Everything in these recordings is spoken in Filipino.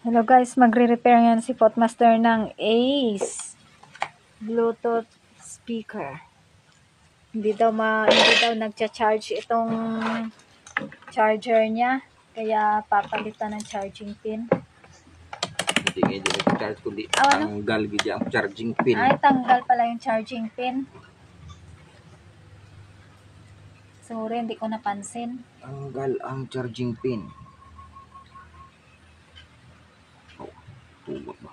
Hello guys, magre-repair ngayon si Potmaster ng Ace Bluetooth speaker. Hindi daw nagcha-charge itong charger niya, kaya papalitan ng charging pin. Hindi nag-charge kundi tanggal gid ang charging pin. Ay, tanggal pala yung charging pin. Sorry, hindi ko napansin. Tanggal ang charging pin. Oh, tuwag ba?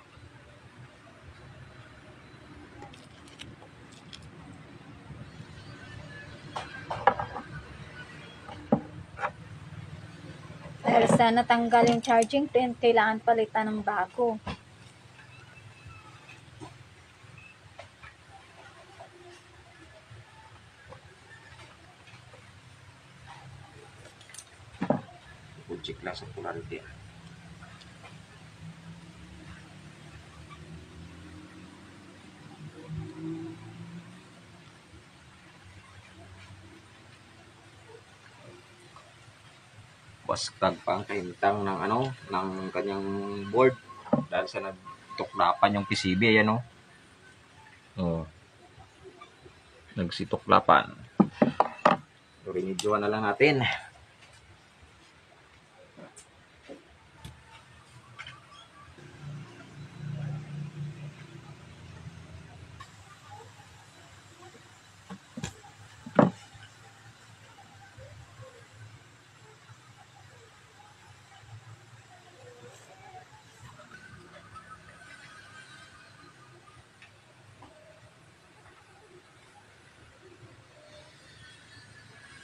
Dahil sa natanggal yung charging pin, kailangan palitan ng bago. Check lang sa polarity. Bastag pa ang kahintang ng ng kanyang board dahil sa nagtuklapan yung PCB, ayan oh. Oh. Nagsituklapan. Rinidyoan na lang natin.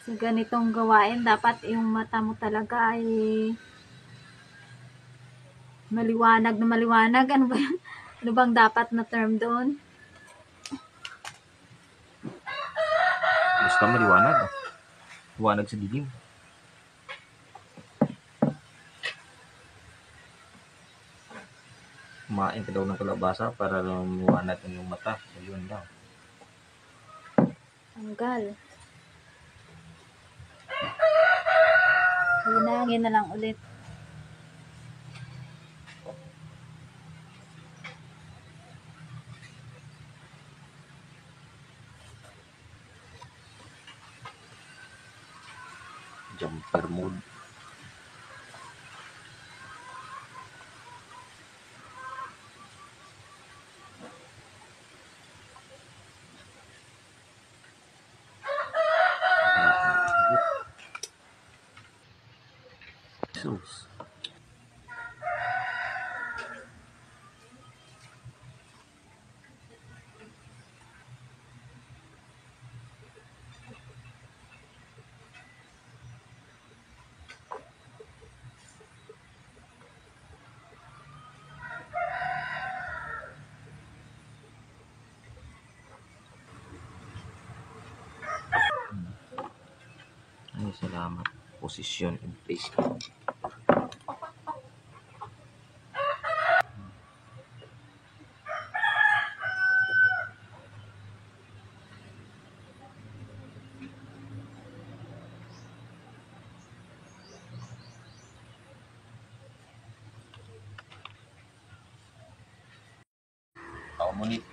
Sa ganitong gawain, dapat yung mata mo talaga ay maliwanag na maliwanag. Ano ba yun? Ano bang dapat na term doon? Basta maliwanag. Liwanag sa dilim. Kumain ka daw ng kalabasa para lumiwanag ang iyong mata. Ayun daw. Tanggal. Hinangin na lang ulit. Jumper mode. Jesus. Ay, salamat. Position in place.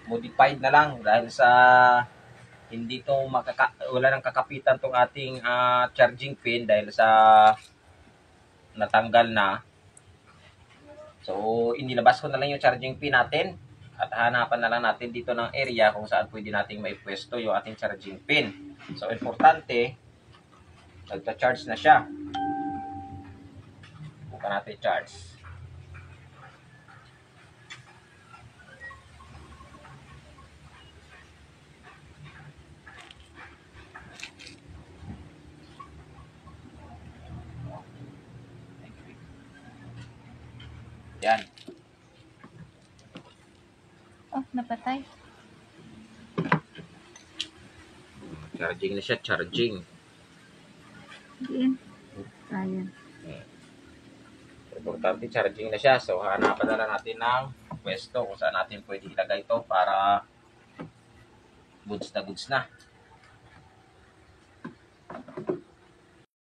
Modified na lang dahil sa hindi to wala nang kakapitan tong ating charging pin dahil sa natanggal na. So, inilabas ko na lang yung charging pin natin at hanapan na lang natin dito ng area kung saan pwede nating maipwesto yung ating charging pin. So, importante, nagta-charge na siya. Buka natin charge. Yan. Oh, napatay. Charging na siya, charging. Diin. Ayan. Importante, charging na siya. So, hanapan na lang natin ng pwesto kung saan natin pwede ilagay ito para goods na goods na.